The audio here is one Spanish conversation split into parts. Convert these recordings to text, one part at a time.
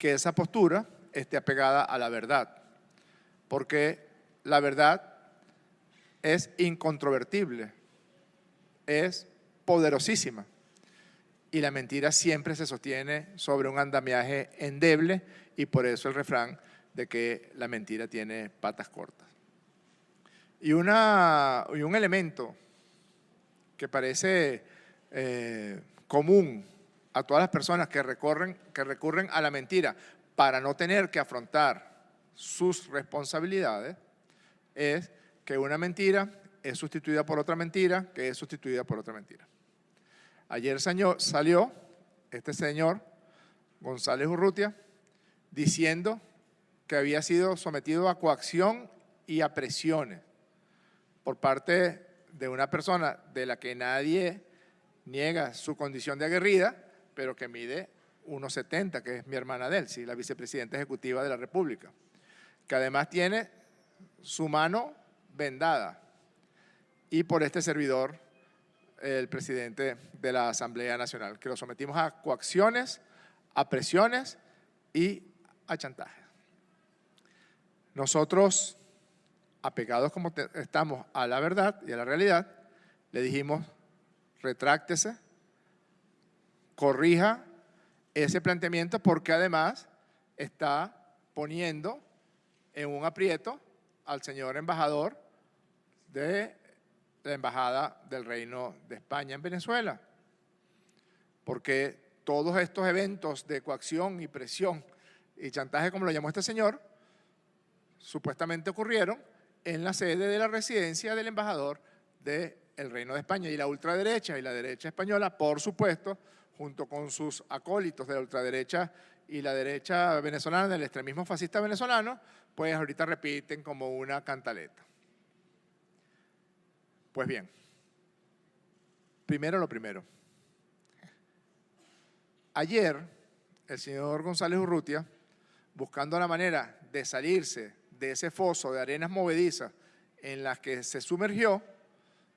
que esa postura esté apegada a la verdad, porque la verdad es incontrovertible, es poderosísima, y la mentira siempre se sostiene sobre un andamiaje endeble, y por eso el refrán de que la mentira tiene patas cortas. Y un elemento que parece común a todas las personas que recurren a la mentira para no tener que afrontar sus responsabilidades es que una mentira es sustituida por otra mentira, que es sustituida por otra mentira. Ayer salió este señor, González Urrutia, diciendo que había sido sometido a coacción y a presiones por parte de una persona de la que nadie niega su condición de aguerrida, pero que mide 1,70, que es mi hermana Delcy, la vicepresidenta ejecutiva de la República, que además tiene su mano vendada, y por este servidor, el presidente de la Asamblea Nacional, que lo sometimos a coacciones, a presiones y a chantaje. Nosotros, apegados como estamos a la verdad y a la realidad, le dijimos: retráctese, corrija ese planteamiento, porque además está poniendo en un aprieto al señor embajador de la Embajada del Reino de España en Venezuela, porque todos estos eventos de coacción y presión y chantaje, como lo llamó este señor, supuestamente ocurrieron en la sede de la residencia del embajador del Reino de España, y la ultraderecha y la derecha española, por supuesto, junto con sus acólitos de la ultraderecha y la derecha venezolana, del extremismo fascista venezolano, pues ahorita repiten como una cantaleta. Pues bien, primero lo primero. Ayer, el señor González Urrutia, buscando la manera de salirse de ese foso de arenas movedizas en las que se sumergió,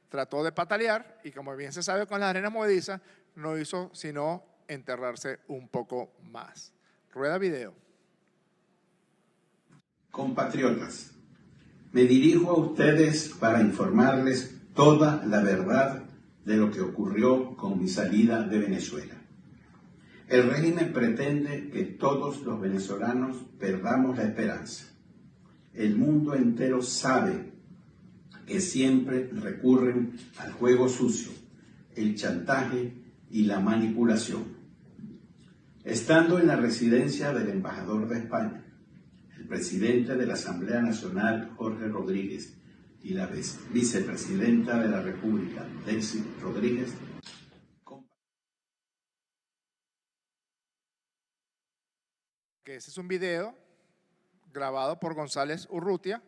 trató de patalear, y como bien se sabe con las arenas movedizas, no hizo sino enterrarse un poco más. Rueda video. Compatriotas, me dirijo a ustedes para informarles toda la verdad de lo que ocurrió con mi salida de Venezuela. El régimen pretende que todos los venezolanos perdamos la esperanza. El mundo entero sabe que siempre recurren al juego sucio, el chantaje y la manipulación. Estando en la residencia del embajador de España, el presidente de la Asamblea Nacional, Jorge Rodríguez, y la vicepresidenta de la República, Delcy Rodríguez, que ese es un video grabado por González Urrutia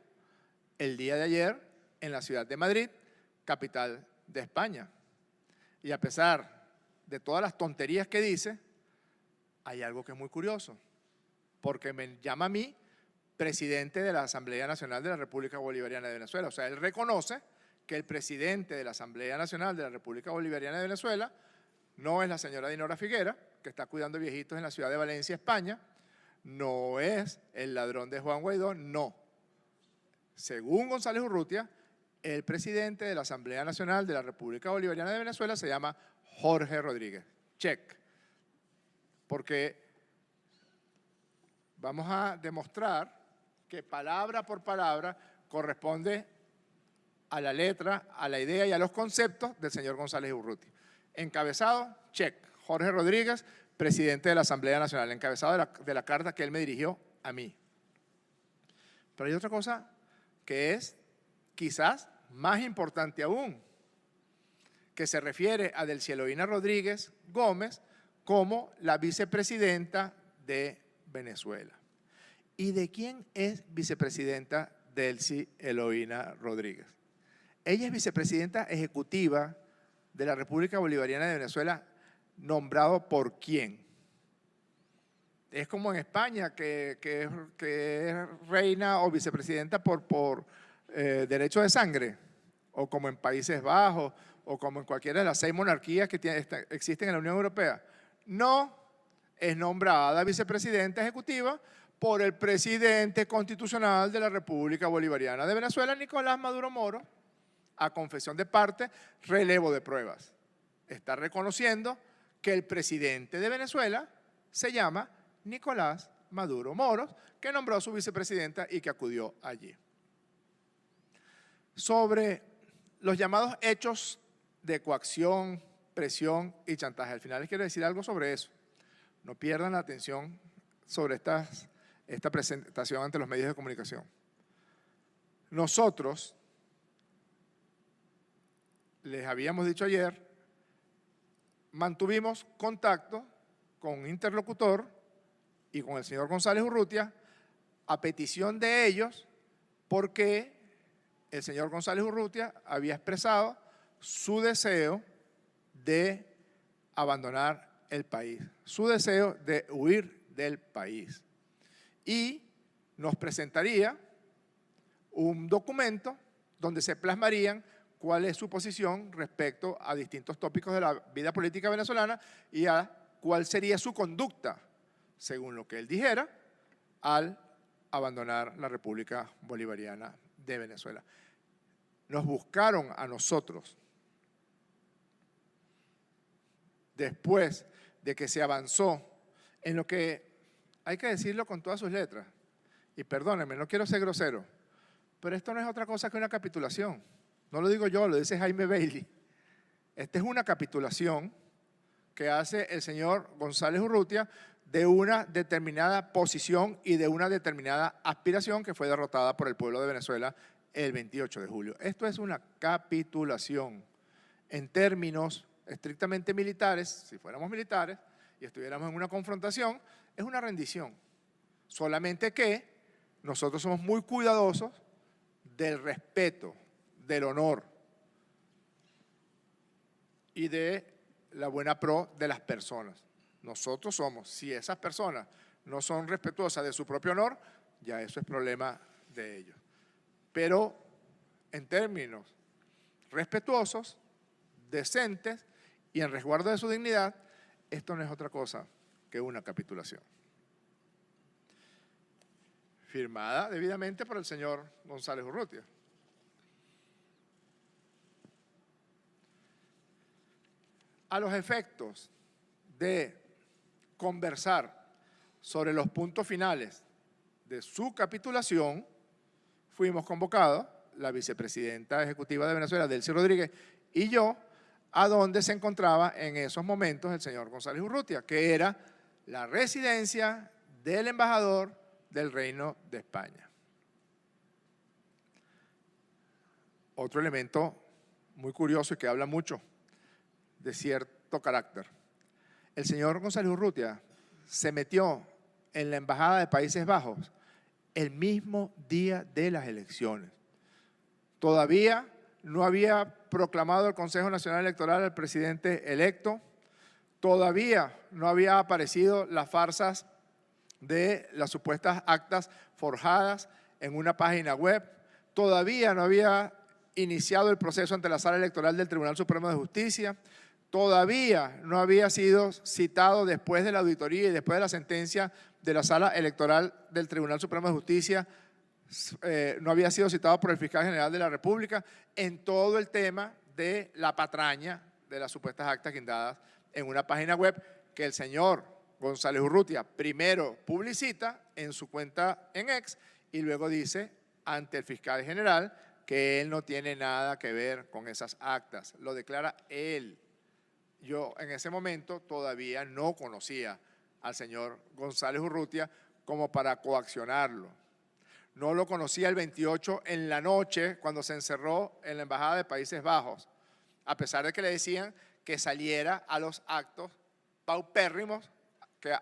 el día de ayer en la ciudad de Madrid, capital de España. Y a pesar de todas las tonterías que dice, hay algo que es muy curioso, porque me llama a mí presidente de la Asamblea Nacional de la República Bolivariana de Venezuela. O sea, él reconoce que el presidente de la Asamblea Nacional de la República Bolivariana de Venezuela no es la señora Dinora Figuera, que está cuidando viejitos en la ciudad de Valencia, España, no es el ladrón de Juan Guaidó, no. Según González Urrutia, el presidente de la Asamblea Nacional de la República Bolivariana de Venezuela se llama Jorge Rodríguez. Check. Porque vamos a demostrar que palabra por palabra corresponde a la letra, a la idea y a los conceptos del señor González Urrutia. Encabezado, check. Jorge Rodríguez, presidente de la Asamblea Nacional, encabezado de la carta que él me dirigió a mí. Pero hay otra cosa que es quizás más importante aún, que se refiere a Delcy Eloína Rodríguez Gómez como la vicepresidenta de Venezuela. ¿Y de quién es vicepresidenta Delcy Eloína Rodríguez? Ella es vicepresidenta ejecutiva de la República Bolivariana de Venezuela, ¿nombrado por quién? Es como en España, que es reina o vicepresidenta por derecho de sangre, o como en Países Bajos, o como en cualquiera de las 6 monarquías que existen en la Unión Europea. No, es nombrada vicepresidenta ejecutiva por el presidente constitucional de la República Bolivariana de Venezuela, Nicolás Maduro Moros, a confesión de parte, relevo de pruebas. Está reconociendo que el presidente de Venezuela se llama Nicolás Maduro Moros, que nombró a su vicepresidenta y que acudió allí. Sobre los llamados hechos de coacción, presión y chantaje. Al final les quiero decir algo sobre eso. No pierdan la atención sobre esta presentación ante los medios de comunicación. Nosotros, les habíamos dicho ayer, mantuvimos contacto con un interlocutor y con el señor González Urrutia a petición de ellos, porque el señor González Urrutia había expresado su deseo de abandonar el país, su deseo de huir del país. Y nos presentaría un documento donde se plasmarían cuál es su posición respecto a distintos tópicos de la vida política venezolana y a cuál sería su conducta, según lo que él dijera, al abandonar la República Bolivariana de Venezuela. Nos buscaron a nosotros después de que se avanzó en lo que, hay que decirlo con todas sus letras, y perdónenme, no quiero ser grosero, pero esto no es otra cosa que una capitulación. No lo digo yo, lo dice Jaime Bailey. Esta es una capitulación que hace el señor González Urrutia de una determinada posición y de una determinada aspiración que fue derrotada por el pueblo de Venezuela el 28 de julio. Esto es una capitulación. En términos estrictamente militares, si fuéramos militares y estuviéramos en una confrontación, es una rendición. Solamente que nosotros somos muy cuidadosos del respeto, del honor y de la buena pro de las personas. Nosotros somos, si esas personas no son respetuosas de su propio honor, ya eso es problema de ellos. Pero en términos respetuosos, decentes y en resguardo de su dignidad, esto no es otra cosa que una capitulación. Firmada debidamente por el señor González Urrutia. A los efectos de conversar sobre los puntos finales de su capitulación, fuimos convocados, la vicepresidenta ejecutiva de Venezuela, Delcy Rodríguez, y yo, a donde se encontraba en esos momentos el señor González Urrutia, que era la residencia del embajador del Reino de España. Otro elemento muy curioso y que habla mucho de cierto carácter. El señor González Urrutia se metió en la Embajada de Países Bajos el mismo día de las elecciones. Todavía no había proclamado el Consejo Nacional Electoral al presidente electo, todavía no había aparecido las farsas de las supuestas actas forjadas en una página web, todavía no había iniciado el proceso ante la Sala Electoral del Tribunal Supremo de Justicia, todavía no había sido citado después de la auditoría y después de la sentencia de la Sala Electoral del Tribunal Supremo de Justicia, no había sido citado por el Fiscal General de la República en todo el tema de la patraña de las supuestas actas guindadas en una página web que el señor González Urrutia primero publicita en su cuenta en X y luego dice ante el Fiscal General que él no tiene nada que ver con esas actas. Lo declara él. Yo en ese momento todavía no conocía al señor González Urrutia como para coaccionarlo. No lo conocía el 28 en la noche cuando se encerró en la Embajada de Países Bajos, a pesar de que le decían que saliera a los actos paupérrimos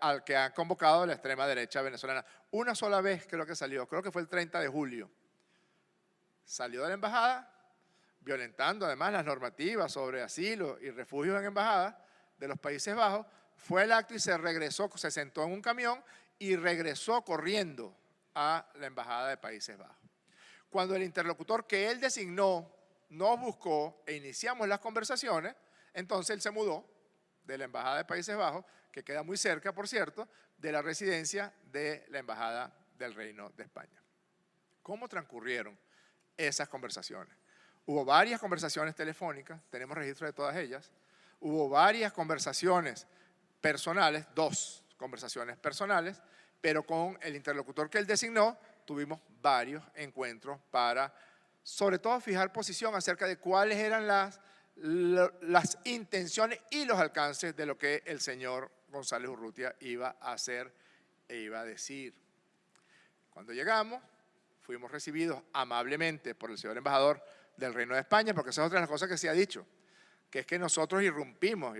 al que ha convocado la extrema derecha venezolana. Una sola vez creo que salió, creo que fue el 30 de julio. Salió de la embajada, violentando además las normativas sobre asilo y refugios en embajadas de los Países Bajos, fue al acto y se regresó, se sentó en un camión y regresó corriendo a la Embajada de Países Bajos. Cuando el interlocutor que él designó nos buscó e iniciamos las conversaciones, entonces él se mudó de la Embajada de Países Bajos, que queda muy cerca, por cierto, de la residencia de la Embajada del Reino de España. ¿Cómo transcurrieron esas conversaciones? Hubo varias conversaciones telefónicas, tenemos registro de todas ellas. Hubo varias conversaciones personales, 2 conversaciones personales, pero con el interlocutor que él designó tuvimos varios encuentros para, sobre todo, fijar posición acerca de cuáles eran las intenciones y los alcances de lo que el señor González Urrutia iba a hacer e iba a decir. Cuando llegamos, fuimos recibidos amablemente por el señor embajador del Reino de España, porque esa es otra de las cosas que se ha dicho, que es que nosotros irrumpimos.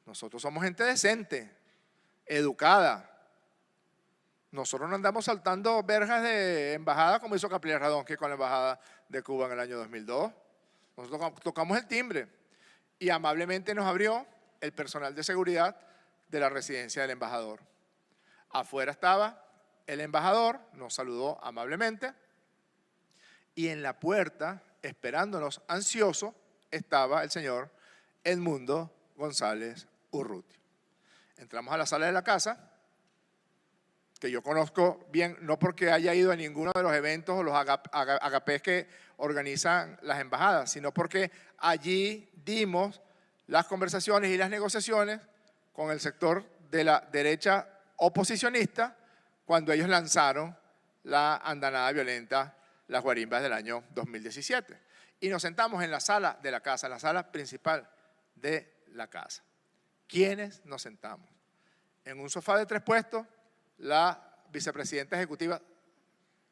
Nosotros somos gente decente, educada. Nosotros no andamos saltando verjas de embajada como hizo Capriles Radonqui con la embajada de Cuba en el año 2002. Nosotros tocamos el timbre y amablemente nos abrió el personal de seguridad de la residencia del embajador. Afuera estaba el embajador, nos saludó amablemente y en la puerta, esperándonos ansioso, estaba el señor Edmundo González Urrutia. Entramos a la sala de la casa, que yo conozco bien, no porque haya ido a ninguno de los eventos o los agapés que organizan las embajadas, sino porque allí dimos las conversaciones y las negociaciones con el sector de la derecha oposicionista cuando ellos lanzaron la andanada violenta, las guarimbas del año 2017. Y nos sentamos en la sala de la casa, en la sala principal de la casa. ¿Quiénes nos sentamos? En un sofá de 3 puestos, la vicepresidenta ejecutiva,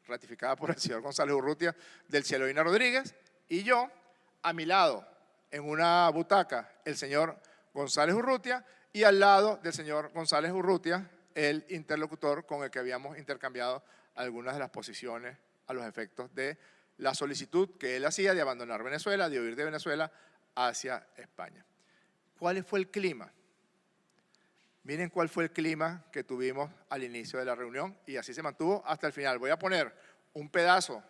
ratificada por el señor González Urrutia, del Cielo Rodríguez, y yo, a mi lado, en una butaca, el señor González Urrutia, y al lado del señor González Urrutia, el interlocutor con el que habíamos intercambiado algunas de las posiciones a los efectos de la solicitud que él hacía de abandonar Venezuela, de huir de Venezuela hacia España. ¿Cuál fue el clima? Miren cuál fue el clima que tuvimos al inicio de la reunión y así se mantuvo hasta el final. Voy a poner un pedazo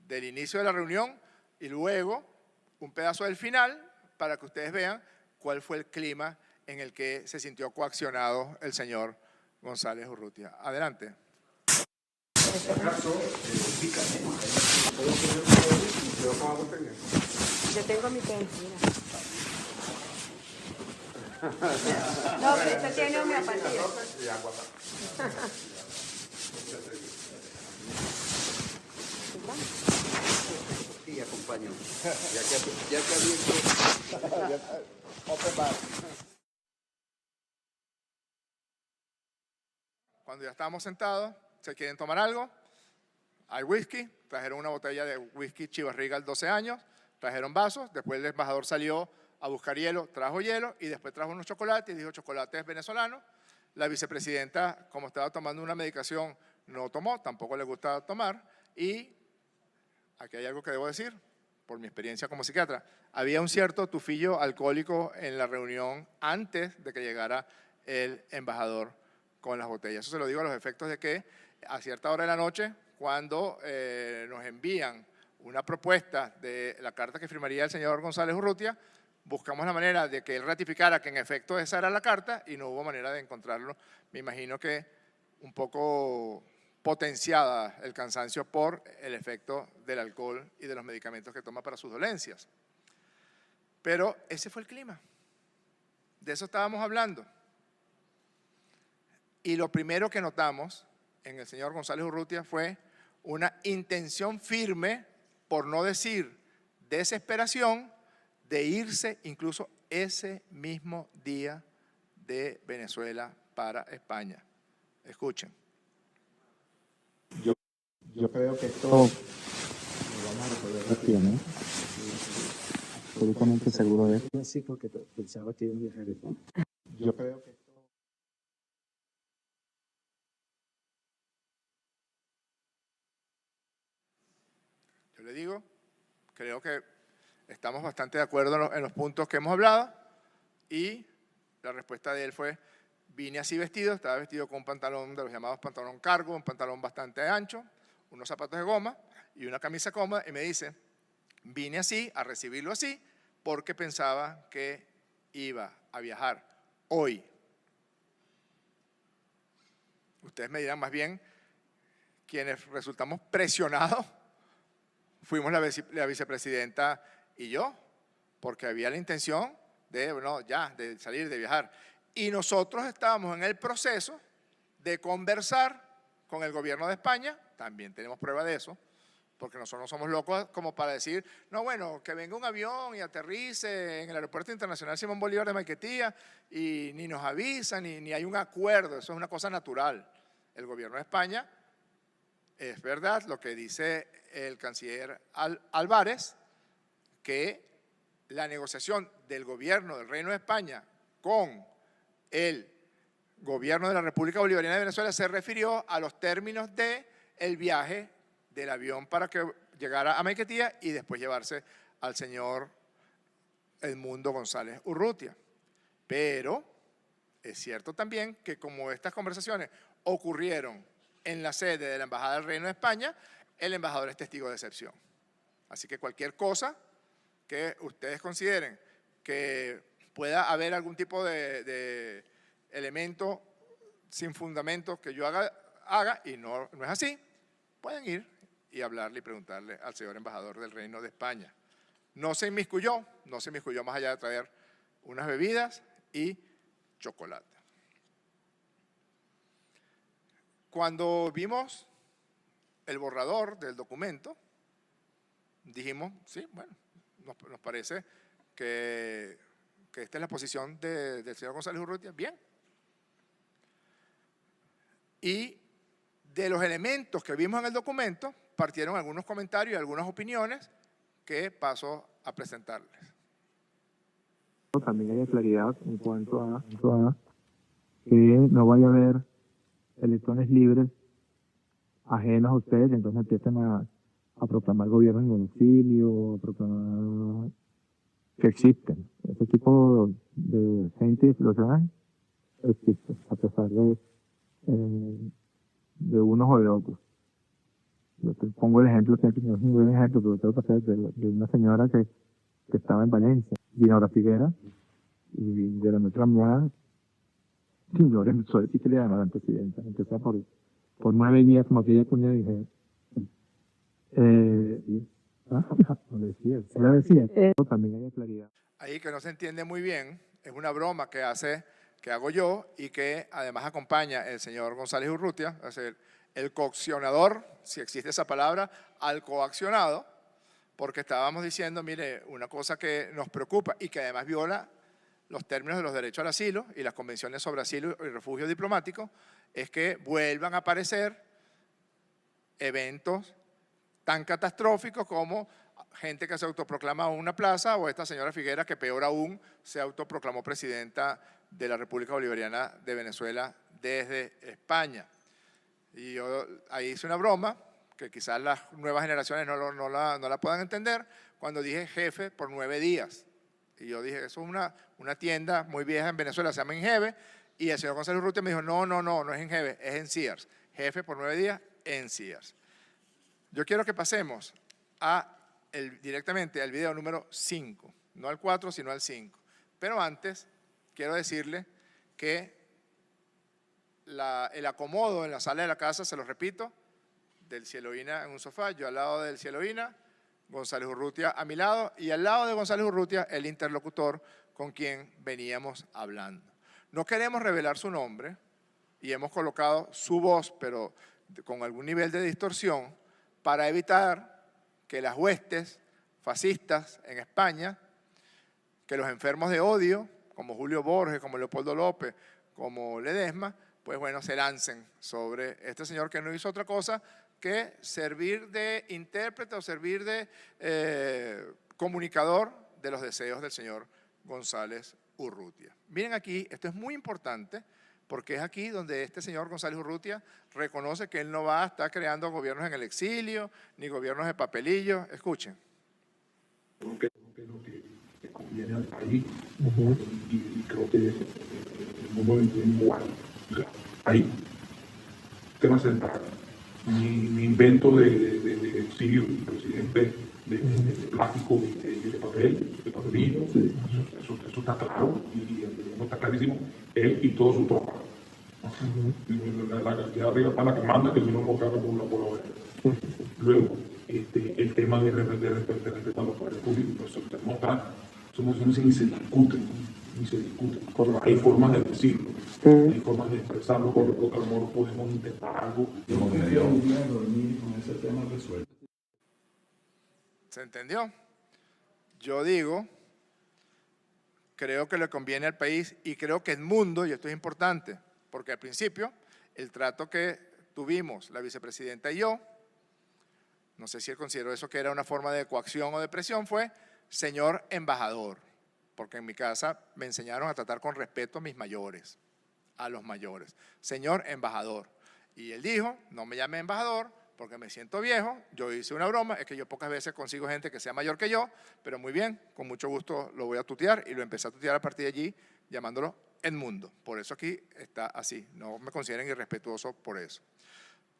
del inicio de la reunión y luego un pedazo del final para que ustedes vean cuál fue el clima en el que se sintió coaccionado el señor González Urrutia. Adelante. Yo tengo mi pencil. No, pero esta tiene homeopatía. Sí, acompaño. Ya que abierto. Cuando ya estábamos sentados, ¿se quieren tomar algo? Hay whisky, trajeron una botella de whisky Chivas Regal 12 años, trajeron vasos, después el embajador salió a buscar hielo, trajo hielo y después trajo unos chocolates y dijo chocolates venezolanos. La vicepresidenta, como estaba tomando una medicación, no tomó, tampoco le gusta tomar y aquí hay algo que debo decir, por mi experiencia como psiquiatra, había un cierto tufillo alcohólico en la reunión antes de que llegara el embajador con las botellas. Eso se lo digo a los efectos de que a cierta hora de la noche, cuando nos envían una propuesta de la carta que firmaría el señor González Urrutia, buscamos la manera de que él ratificara que en efecto esa era la carta y no hubo manera de encontrarlo. Me imagino que un poco potenciada el cansancio por el efecto del alcohol y de los medicamentos que toma para sus dolencias. Pero ese fue el clima. De eso estábamos hablando. Y lo primero que notamos en el señor González Urrutia fue una intención firme, por no decir desesperación, de irse incluso ese mismo día de Venezuela para España. Escuchen. Yo creo que esto lo vamos a resolver rápidamente. Absolutamente seguro de esto. Sí, porque pensaba que iba a viajar. Yo creo que esto... Yo le digo, creo que estamos bastante de acuerdo en los puntos que hemos hablado y la respuesta de él fue, vine así vestido, estaba vestido con un pantalón de los llamados pantalón cargo, un pantalón bastante ancho, unos zapatos de goma y una camisa cómoda y me dice, vine así, a recibirlo así, porque pensaba que iba a viajar hoy. Ustedes me dirán más bien, quienes resultamos presionados fuimos la vicepresidenta y yo, porque había la intención de, bueno, ya, de salir, de viajar. Y nosotros estábamos en el proceso de conversar con el gobierno de España, también tenemos prueba de eso, porque nosotros no somos locos como para decir, no, bueno, que venga un avión y aterrice en el Aeropuerto Internacional Simón Bolívar de Maiquetía y ni nos avisan, ni hay un acuerdo, eso es una cosa natural. El gobierno de España, es verdad lo que dice el canciller Álvarez, que la negociación del gobierno del Reino de España con el gobierno de la República Bolivariana de Venezuela se refirió a los términos del viaje del avión para que llegara a Maiquetía y después llevarse al señor Edmundo González Urrutia. Pero es cierto también que como estas conversaciones ocurrieron en la sede de la Embajada del Reino de España, el embajador es testigo de excepción. Así que cualquier cosa que ustedes consideren que pueda haber algún tipo de elemento sin fundamento que yo haga y no es así, pueden ir y hablarle y preguntarle al señor embajador del Reino de España. No se inmiscuyó más allá de traer unas bebidas y chocolate. Cuando vimos el borrador del documento, dijimos, sí, bueno, nos parece que esta es la posición del señor González Urrutia, bien. Y de los elementos que vimos en el documento, partieron algunos comentarios y algunas opiniones que paso a presentarles. También haya claridad en cuanto a que no vaya a haber elecciones libres ajenos a ustedes, entonces empiezan a proclamar gobierno en domicilio, a proclamar que existen. Ese tipo de gente y instituciones existe, a pesar de unos o de otros. Yo te pongo el ejemplo, siempre no es un buen ejemplo, pero tengo que hacer de una señora que estaba en Valencia, Dinora Figuera, y de la nuestra almohada, Lorenzo, sí que le llamaban al presidente, empezó por 9 días, como aquella cuña dije, no decía, también hay claridad. Ahí que no se entiende muy bien, es una broma que hago yo y que además acompaña el señor González Urrutia, es decir, el coaccionador, si existe esa palabra, al coaccionado, porque estábamos diciendo, mire, una cosa que nos preocupa y que además viola los términos de los derechos al asilo y las convenciones sobre asilo y refugio diplomático, es que vuelvan a aparecer eventos tan catastróficos como gente que se autoproclama una plaza o esta señora Figuera que peor aún se autoproclamó presidenta de la República Bolivariana de Venezuela desde España. Y yo ahí hice una broma que quizás las nuevas generaciones no la puedan entender cuando dije jefe por 9 días. Y yo dije, eso es una tienda muy vieja en Venezuela, se llama Engeve, y el señor González Urrutia me dijo, no es Engeve, es en Sears. Jefe por 9 días en Sears. Yo quiero que pasemos directamente al video número 5, no al 4, sino al 5. Pero antes, quiero decirle que el acomodo en la sala de la casa, se lo repito, del Cieloína en un sofá, yo al lado del Cieloína, González Urrutia a mi lado y al lado de González Urrutia el interlocutor con quien veníamos hablando. No queremos revelar su nombre y hemos colocado su voz, pero con algún nivel de distorsión, para evitar que las huestes fascistas en España, que los enfermos de odio, como Julio Borges, como Leopoldo López, como Ledesma, pues bueno, se lancen sobre este señor que no hizo otra cosa que servir de intérprete o servir de comunicador de los deseos del señor González Urrutia. Miren aquí, esto es muy importante porque es aquí donde este señor González Urrutia reconoce que él no va a estar creando gobiernos en el exilio, ni gobiernos de papelillo. Escuchen. Porque lo que conviene al país, y creo que es un momento igual. O sea, hay temas centrales mi invento de exilio, presidente de plástico y de papel, de papelillo, eso está claro y no está clarísimo, él y todo su tropa. La cantidad de arriba está la que manda, que si no por la oreja. Luego, el tema de respetar los poderes públicos, eso no se discute, ni se discute. Hay formas de decirlo, hay formas de expresarlo, por lo que a lo mejor podemos intentar algo. Yo no quería un día dormir con ese tema resuelto. ¿Se entendió? Yo digo, creo que le conviene al país y creo que el mundo, y esto es importante, porque al principio el trato que tuvimos la vicepresidenta y yo, no sé si él consideró eso que era una forma de coacción o de presión, fue señor embajador, porque en mi casa me enseñaron a tratar con respeto a mis mayores, a los mayores. Señor embajador. Y él dijo, no me llame embajador porque me siento viejo. Yo hice una broma, es que yo pocas veces consigo gente que sea mayor que yo, pero muy bien, con mucho gusto lo voy a tutear y lo empecé a tutear a partir de allí llamándolo Edmundo. Por eso aquí está así, no me consideren irrespetuoso por eso.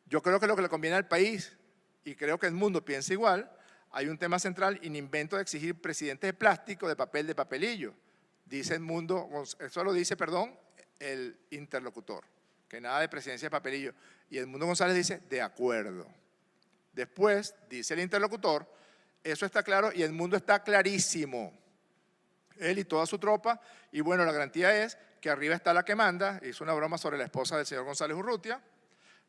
Yo creo que lo que le conviene al país, y creo que Edmundo piensa igual, hay un tema central y invento de exigir presidentes de plástico, de papel, de papelillo. Dice Edmundo, eso lo dice, perdón, el interlocutor, que nada de presidencia de papelillo. Y Edmundo González dice, de acuerdo. Después, dice el interlocutor, eso está claro y Edmundo está clarísimo. Él y toda su tropa, y bueno, la garantía es que arriba está la que manda, hizo una broma sobre la esposa del señor González Urrutia.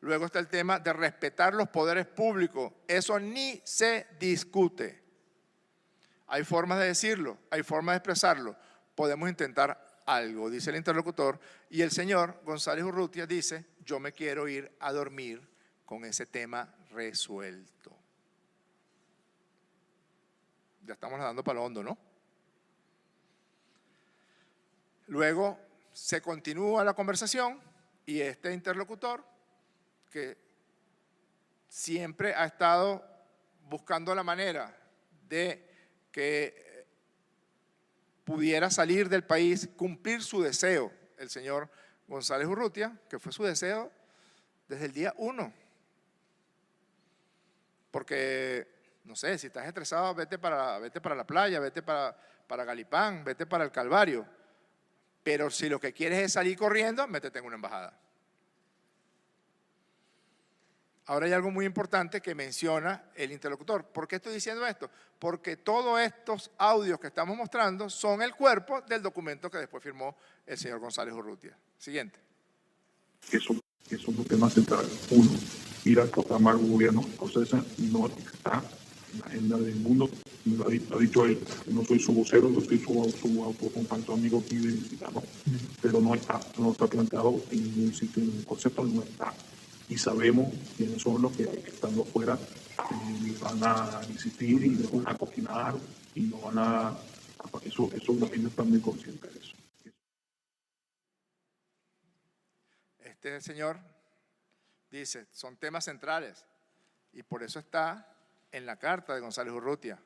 Luego está el tema de respetar los poderes públicos. Eso ni se discute. Hay formas de decirlo, hay formas de expresarlo. Podemos intentar algo, dice el interlocutor. Y el señor González Urrutia dice, yo me quiero ir a dormir con ese tema resuelto. Ya estamos nadando para lo hondo, ¿no? Luego se continúa la conversación y este interlocutor, que siempre ha estado buscando la manera de que pudiera salir del país, cumplir su deseo, el señor González Urrutia, que fue su deseo desde el día 1. Porque, no sé, si estás estresado, vete para la playa, vete para Galipán, vete para el Calvario. Pero si lo que quieres es salir corriendo, métete en una embajada. Ahora hay algo muy importante que menciona el interlocutor. ¿Por qué estoy diciendo esto? Porque todos estos audios que estamos mostrando son el cuerpo del documento que después firmó el señor González Urrutia. Siguiente. Eso es un tema central. Uno, ir a proclamar un gobierno, cosa no está en la agenda del mundo. Lo ha dicho él, no soy su vocero, no soy su autocompacto amigo aquí de Mexicano, pero no está planteado en ningún sitio, en ningún concepto, no está. Y sabemos quiénes son los que estando afuera van a insistir y no van a coquinar y no van a... Eso la gente está muy consciente de eso. Este señor dice, son temas centrales y por eso está en la carta de González Urrutia.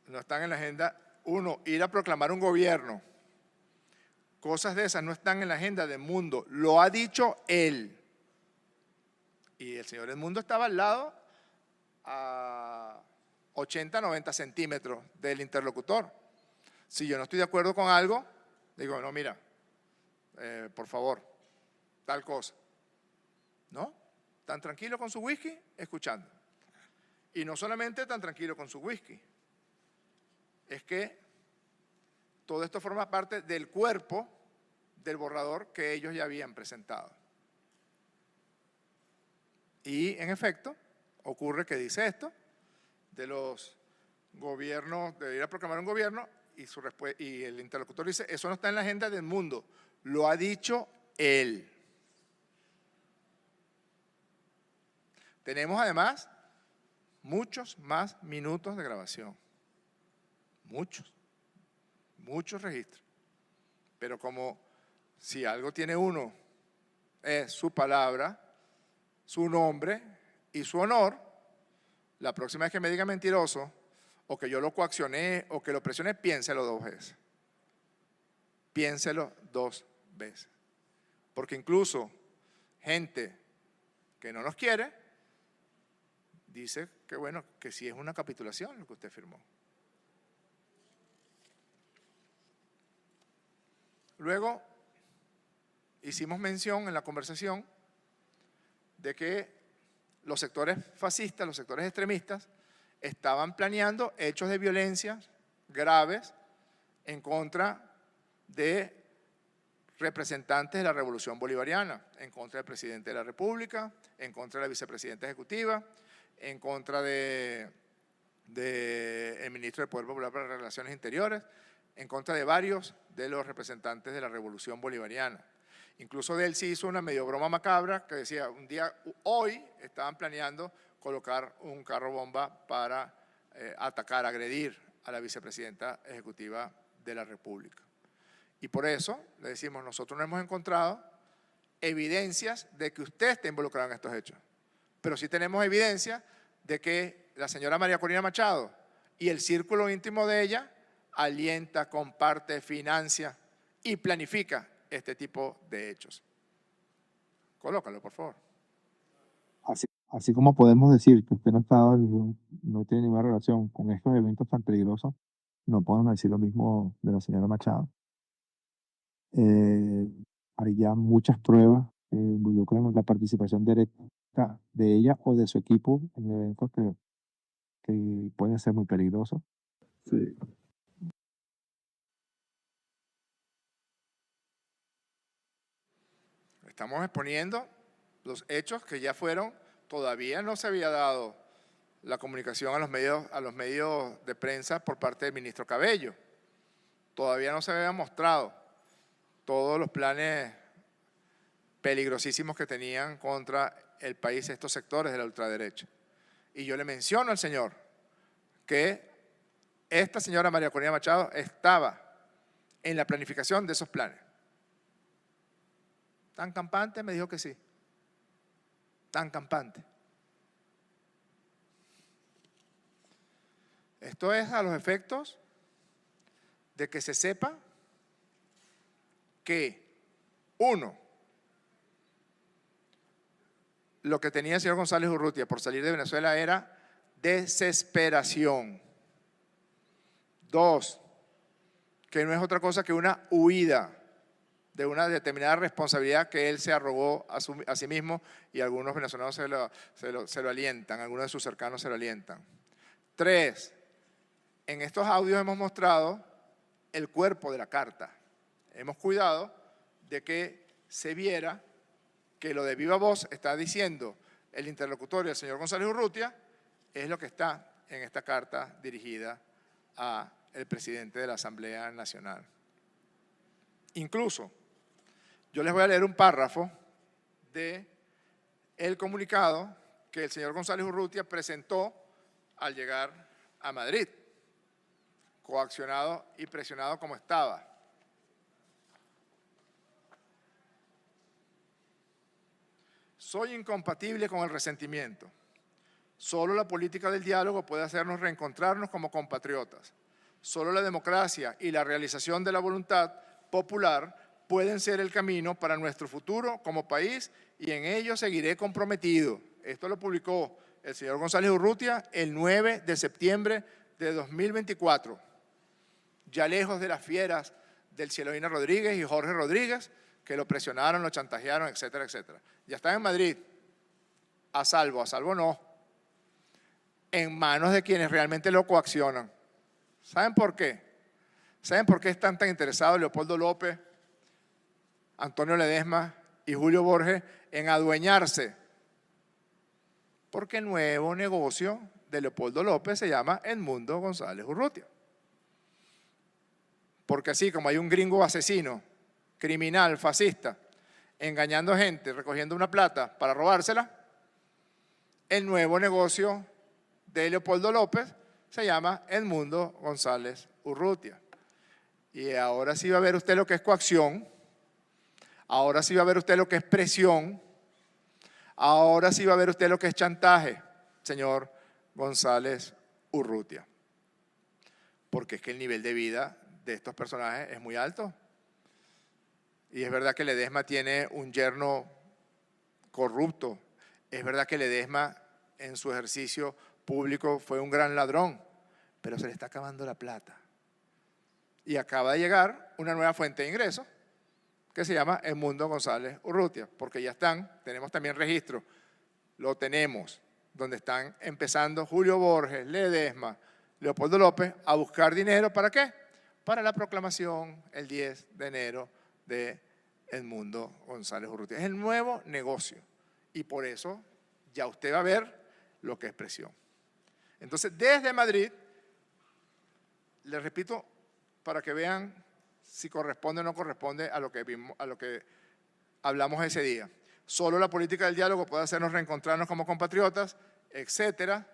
No están en la agenda. Uno, ir a proclamar un gobierno. Cosas de esas no están en la agenda del mundo. Lo ha dicho él. Y el señor Edmundo estaba al lado a 80, 90 centímetros del interlocutor. Si yo no estoy de acuerdo con algo, digo, no, mira, por favor, tal cosa. ¿No? Tan tranquilo con su whisky, escuchando. Y no solamente tan tranquilo con su whisky, es que todo esto forma parte del cuerpo del borrador que ellos ya habían presentado. Y en efecto, ocurre que dice esto, de los gobiernos, de ir a proclamar un gobierno, y el interlocutor dice, eso no está en la agenda del mundo, lo ha dicho él. Tenemos además muchos más minutos de grabación, muchos registros, pero como si algo tiene uno, es su palabra, su nombre y su honor, la próxima vez que me diga mentiroso, o que yo lo coaccioné, o que lo presioné, piénselo 2 veces. Piénselo 2 veces. Porque incluso gente que no nos quiere, dice que bueno, que sí es una capitulación lo que usted firmó. Luego hicimos mención en la conversación de que los sectores fascistas, los sectores extremistas, estaban planeando hechos de violencia graves en contra de representantes de la Revolución Bolivariana, en contra del presidente de la República, en contra de la vicepresidenta ejecutiva, en contra del ministro del Poder Popular para las Relaciones Interiores, en contra de varios de los representantes de la Revolución Bolivariana. Incluso de él sí hizo una medio broma macabra que decía, un día, hoy estaban planeando colocar un carro bomba para atacar, agredir a la vicepresidenta ejecutiva de la República. Y por eso le decimos, nosotros no hemos encontrado evidencias de que usted esté involucrado en estos hechos, pero sí tenemos evidencia de que la señora María Corina Machado y el círculo íntimo de ella alienta, comparte, financia y planifica este tipo de hechos. Colócalo, por favor. Así como podemos decir que usted no tiene ninguna relación con estos eventos tan peligrosos, no podemos decir lo mismo de la señora Machado. Hay ya muchas pruebas que involucran la participación directa de ella o de su equipo en eventos que pueden ser muy peligrosos. Sí. Estamos exponiendo los hechos que ya fueron, todavía no se había dado la comunicación a los medios de prensa por parte del ministro Cabello. Todavía no se había mostrado todos los planes peligrosísimos que tenían contra el país estos sectores de la ultraderecha. Y yo le menciono al señor que esta señora María Corina Machado estaba en la planificación de esos planes. ¿Tan campante? Me dijo que sí. Tan campante. Esto es a los efectos de que se sepa que, uno, lo que tenía el señor González Urrutia por salir de Venezuela era desesperación. Dos, que no es otra cosa que una huida de una determinada responsabilidad que él se arrogó a sí mismo y algunos venezolanos se lo alientan, algunos de sus cercanos se lo alientan. Tres, en estos audios hemos mostrado el cuerpo de la carta. Hemos cuidado de que se viera que lo de viva voz está diciendo el interlocutorio del señor González Urrutia es lo que está en esta carta dirigida al presidente de la Asamblea Nacional. Incluso, yo les voy a leer un párrafo del comunicado que el señor González Urrutia presentó al llegar a Madrid, coaccionado y presionado como estaba. Soy incompatible con el resentimiento. Solo la política del diálogo puede hacernos reencontrarnos como compatriotas. Solo la democracia y la realización de la voluntad popular pueden ser el camino para nuestro futuro como país y en ello seguiré comprometido. Esto lo publicó el señor González Urrutia el 9 de septiembre de 2024. Ya lejos de las fieras del Cielovina Rodríguez y Jorge Rodríguez, que lo presionaron, lo chantajearon, etcétera, etcétera. Ya está en Madrid, a salvo no, en manos de quienes realmente lo coaccionan. ¿Saben por qué? ¿Saben por qué están tan interesados Leopoldo López, Antonio Ledesma y Julio Borges en adueñarse? Porque el nuevo negocio de Leopoldo López se llama Edmundo González Urrutia. Porque así como hay un gringo asesino, criminal, fascista, engañando gente, recogiendo una plata para robársela, el nuevo negocio de Leopoldo López se llama Edmundo González Urrutia. Y ahora sí va a ver usted lo que es coacción, ahora sí va a ver usted lo que es presión, ahora sí va a ver usted lo que es chantaje, señor González Urrutia. Porque es que el nivel de vida de estos personajes es muy alto. Y es verdad que Ledesma tiene un yerno corrupto. Es verdad que Ledesma en su ejercicio público fue un gran ladrón, pero se le está acabando la plata. Y acaba de llegar una nueva fuente de ingresos que se llama Edmundo González Urrutia, porque ya tenemos también registro, lo tenemos, donde están empezando Julio Borges, Ledesma, Leopoldo López a buscar dinero, ¿para qué? Para la proclamación el 10 de enero de Edmundo González Urrutia. Es el nuevo negocio y por eso ya usted va a ver lo que es presión. Entonces, desde Madrid, les repito, para que vean si corresponde o no corresponde a lo que vimos, a lo que hablamos ese día. Solo la política del diálogo puede hacernos reencontrarnos como compatriotas, etcétera.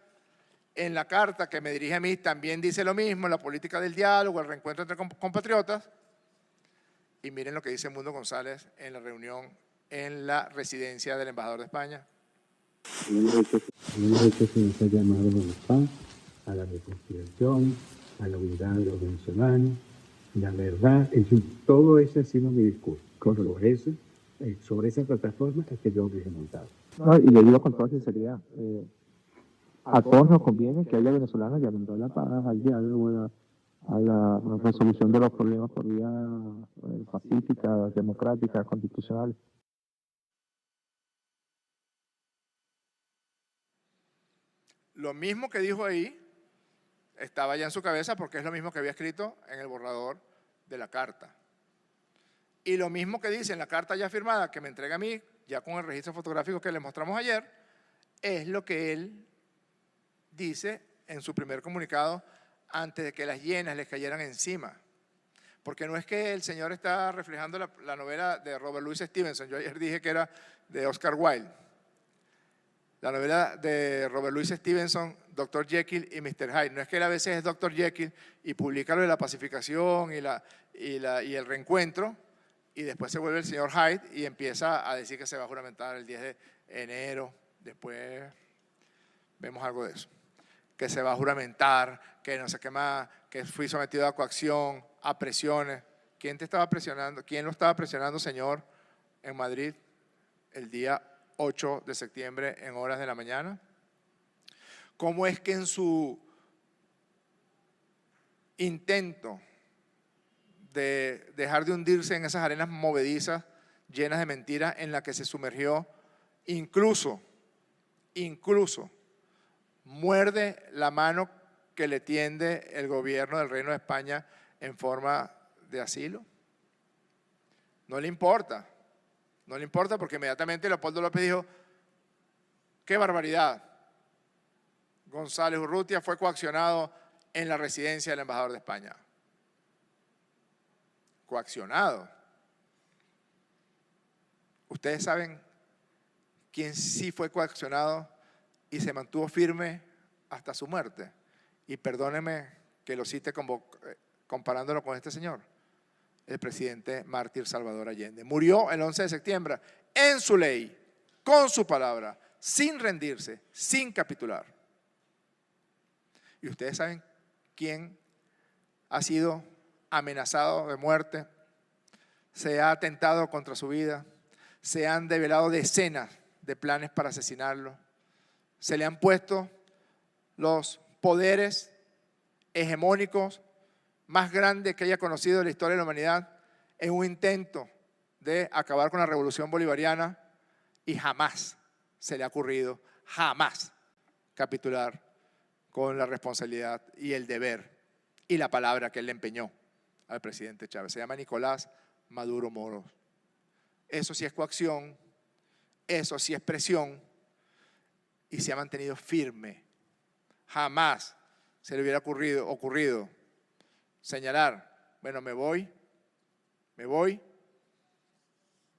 En la carta que me dirige a mí también dice lo mismo, la política del diálogo, el reencuentro entre compatriotas. Y miren lo que dice Edmundo González en la reunión en la residencia del embajador de España. Hemos hecho ese llamado a la paz, a la reconciliación, a la unidad de los venezolanos, la verdad, todo ese ha sido mi discurso. Sobre esa plataforma es que yo me he montado. No, y le digo con toda sinceridad, a todos nos conviene que haya venezolanos llamando a la paz, al diálogo, a la resolución de los problemas por vía pacífica, democrática, constitucional. Lo mismo que dijo ahí estaba ya en su cabeza porque es lo mismo que había escrito en el borrador de la carta. Y lo mismo que dice en la carta ya firmada que me entrega a mí, ya con el registro fotográfico que le mostramos ayer, es lo que él dice en su primer comunicado antes de que las hienas les cayeran encima. Porque no es que el señor está reflejando la novela de Robert Louis Stevenson, yo ayer dije que era de Oscar Wilde. La novela de Robert Louis Stevenson, Dr. Jekyll y Mr. Hyde. No es que él a veces es Dr. Jekyll y publica lo de la pacificación y el reencuentro y después se vuelve el señor Hyde y empieza a decir que se va a juramentar el 10 de enero. Después vemos algo de eso. Que se va a juramentar, que no sé qué más, que fui sometido a coacción, a presiones. ¿Quién te estaba presionando? ¿Quién lo estaba presionando, señor, en Madrid el día 8 de septiembre en horas de la mañana? ¿Cómo es que en su intento de dejar de hundirse en esas arenas movedizas llenas de mentiras en las que se sumergió, incluso muerde la mano que le tiende el gobierno del Reino de España en forma de asilo? No le importa. No le importa porque inmediatamente Leopoldo López dijo, ¡qué barbaridad! González Urrutia fue coaccionado en la residencia del embajador de España. Coaccionado. Ustedes saben quién sí fue coaccionado y se mantuvo firme hasta su muerte. Y perdónenme que lo cite comparándolo con este señor. El presidente mártir Salvador Allende. Murió el 11 de septiembre en su ley, con su palabra, sin rendirse, sin capitular. Y ustedes saben quién ha sido amenazado de muerte, se ha atentado contra su vida, se han develado decenas de planes para asesinarlo, se le han puesto los poderes hegemónicos más grande que haya conocido en la historia de la humanidad en un intento de acabar con la revolución bolivariana y jamás se le ha ocurrido, jamás, capitular con la responsabilidad y el deber y la palabra que él le empeñó al presidente Chávez. Se llama Nicolás Maduro Moros. Eso sí es coacción, eso sí es presión y se ha mantenido firme. Jamás se le hubiera ocurrido señalar, bueno, me voy,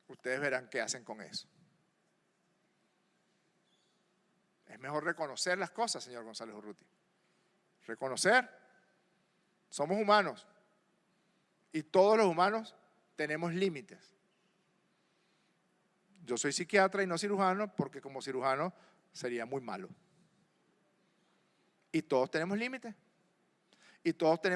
ustedes verán qué hacen con eso. Es mejor reconocer las cosas, señor González Urrutia. Reconocer, somos humanos y todos los humanos tenemos límites. Yo soy psiquiatra y no cirujano porque como cirujano sería muy malo. Y todos tenemos límites y todos tenemos